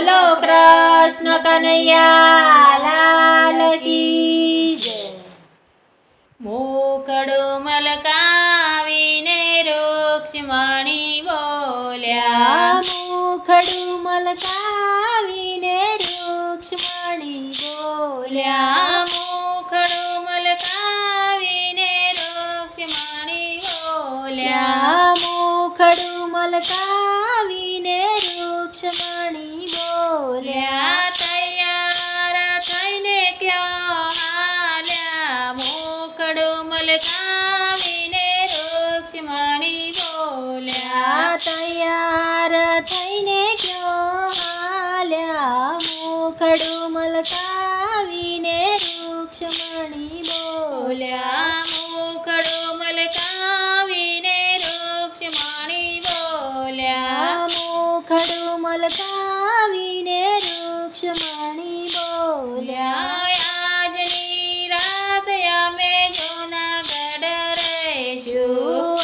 બોલો કૃષ્ણ કનૈયા લાલ કી જય. મોકળું મલકાવીને રૂક્ષ્મણી બોલ્યા, મોખડું મલકાવીને રૂક્ષ્મણી બોલ્યા, મોકળું મલકાવીને રૂક્ષ્મણી બોલ્યા, મોખડું મલકાવીને રૂક્ષ્મણી બોલ્યા, તૈયાર થઈને ક્યાં હાલ્યા, મોકળું મલકાવીને રૂક્ષ્મણી બોલ્યા, તૈયાર થઈને ક્યો હાલ્યા, મોખડું મલકાવીને રૂક્ષ્મણી બોલ્યા, મોકળું મલકાવીને રૂક્ષ્મણી બોલ્યા, મોખડું મલકાવીને રૂક્ષ્મણી બોલ્યા, આજની રાત અમે જૂનાગઢ રહીશું,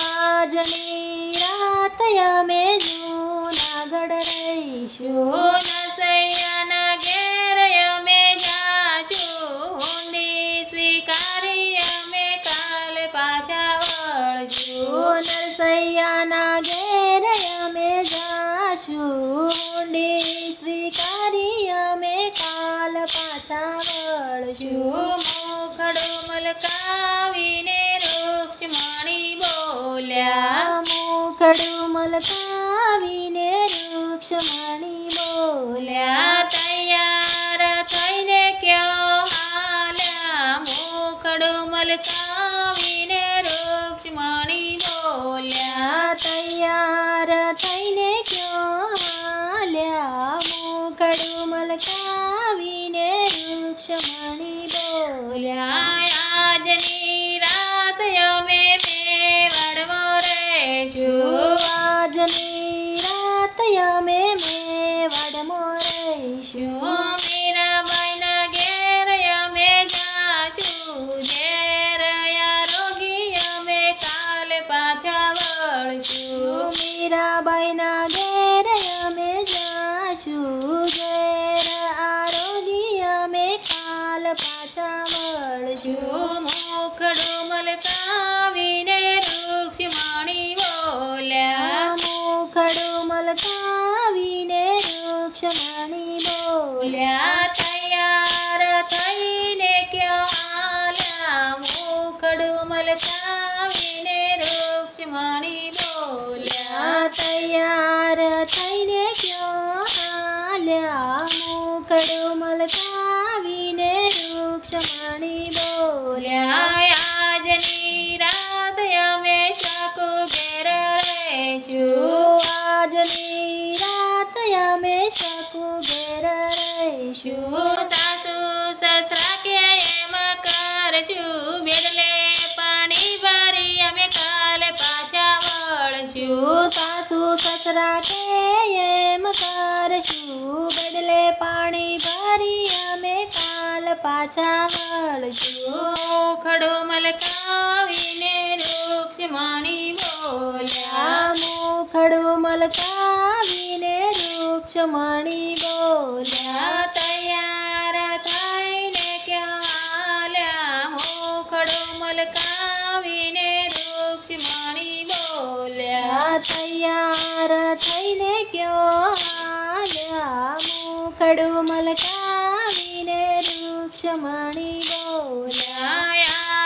આજની રાત અમે જૂનાગઢ રહીશું, નરસૈયાના ઘેર અમે જાશું, હુંડી સ્વીકારી અમે કાલ પાછા વળશું, નરસૈયાના ઘેર અમે જાશું, ઊંડી સ્વીકારી અમે કાલ પાછા વળશું, મોખડું મલકાવીને રૂક્ષ્મણી બોલ્યા, મોખડું મલકાવીને રૂક્ષ્મણી બોલ્યા, તૈયાર થઈને ક્યાં હાલ્યા, મોખડું મલકાવીને રૂક્ષ્મણી બોલ્યા, તૈયાર થઈને ક્યો હાલ્યા, મોખડું મલકાવીને રૂક્ષ્મણી બોલ્યા, આજની રાત અમે મેવાડમાં રહીશું, આજની રાત અમે મેવાડમાં રહીશું, મીરાબાઈના ઘેર અમે જાશું, ઘેર આરોગી અમે કાલ પાછા વળશું, મીરાબાઈના ઘેર અમે જાશું, ઘેર આરોગી અમે કાલ પાછા વળશું, મોખડું મલકાવીને રૂક્ષ્મણી બોલ્યા, મોખડું મલકાવીને રૂક્ષ્મણી બોલ્યા, તૈયાર થઈને ક્યાં હાલ્યા, મોખડું મલકાવીને રૂક્ષ્મણી બોલ્યા, તૈયાર થઈને ક્યો હાલ્યા, મોખડું મલકાવીને રૂક્ષ્મણી બોલ્યા, આજની રાત અમે શકુ ઘેર રહીશું, આજની રાત અમે શકુ ઘેર રહીશું, સાસુ સસરા કે એમ કરશું, બેડલે પાણી ભરી અમે કાલ પાછા વળશું, સાસુ સસરા કે એમ કરશું, બદલે પાણી ભરી અમે કાલ પાછા વળશું, મોખડું મલકાવીને રૂક્ષ્મણી બોલ્યા, મોખડું મલકાવીને રૂક્ષ્મણી બોલ્યા, તૈયાર થઈને ક્યાં હાલ્યા, મોખડું મલકાવીને રૂક્ષ્મણી બોલ્યા, તૈયાર થઈને ક્યો હાલ્યા, મોખડું મલકાવીને રૂક્ષ્મણી બોલ્યા,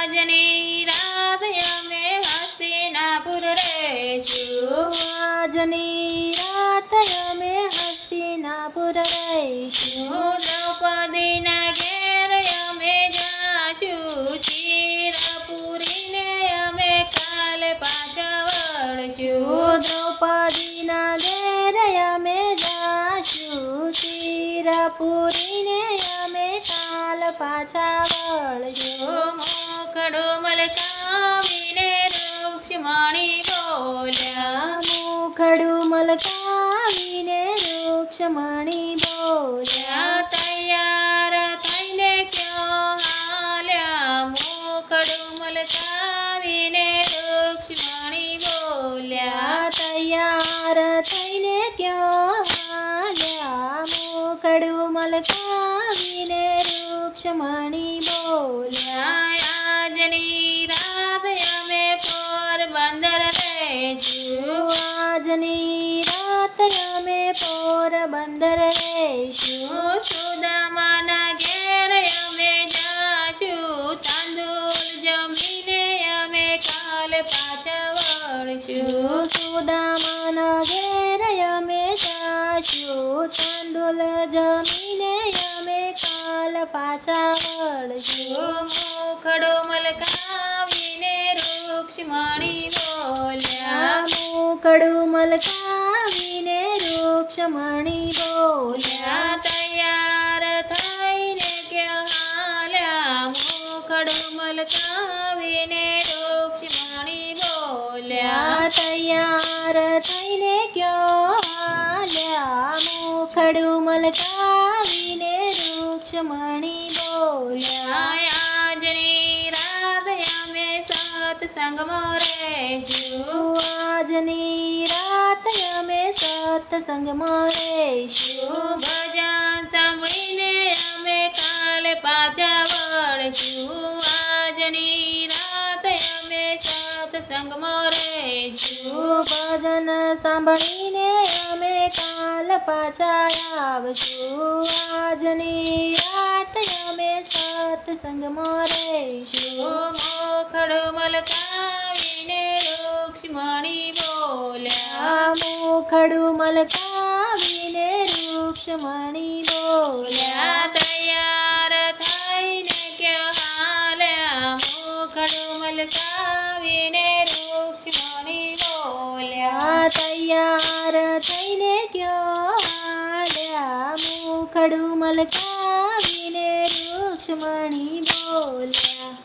આજની રાત અમે હસ્તિનાપુર રહીશું, આજની રાત અમે હસ્તિનાપુર રહીશું, દ્રૌપદીના ઘેર અમે જાશું, ચીરપુરીને અમે કાલ પાછા વળશું, દ્રૌપદીના ઘેર અમે જાશું, ચીરપુરીને અમે કાલ પાછા વળશું, મોખડું મલકાવીને રૂક્ષ્મણી બોલ્યા, મોખડું મલકાવીને રૂક્ષ્મણી બોલ્યા, તૈયાર થઈને ક્યાં હાલ્યા, મોખડું મલકાવીને રૂક્ષ્મણી બોલ્યા, તૈયાર થઈને ક્યો હાલ્યા, મલકાવીને રૂક્ષમણી બોલ્યા આજની રાત અમે પોરબંદર રહીશું આજની રાત અમે પોરબંદર રહીશું સુદામાના ઘેર અમે જાશું તાંદુલ જમીને અમે કાલ પાછા વળશું સુદામાના ઘેર અમે જાશું તાંડુલ જમીને અમે કાલ પાછા વળશું મુખડો મલકાવીને રૂક્ષમણી બોલ્યા મુખડું મલકાવીને રૂક્ષમણી બોલ્યા તૈયાર થઈને ક્યાં હાલ્યા મુખડો મલકાવીને રૂક્ષમણી બોલ્યા તૈયાર થઈને ક્યો હાલ્યા મુખડું મલકાવીને રૂક્ષમણી બોલ્યા આજની રાત અમે સત્સંગમાં રહીશું આજની રાત અમે સત્સંગમાં રહીશું ભજન સાંભળીને અમે કાલે પાછા વળશું આજની રાત અમે સત્સંગમાં રહીશું ભજન સાંભળીને અમે કાલ પાછા આવશું આજની રાત અમે સત્સંગમાં રહીશું મોખડો મલકાવીને રૂક્ષમણી બોલ્યા મુખડું મલકાવીને રૂક્ષમણી બોલ્યા તૈયાર થઈને ક્યાં હાલ્યા મોખડો મલકાવીને રૂક્ષમણી બોલ્યા તૈયાર થઈને ક્યો હાલ્યા મુખડું મલકાવીને રૂક્ષમણી બોલ્યા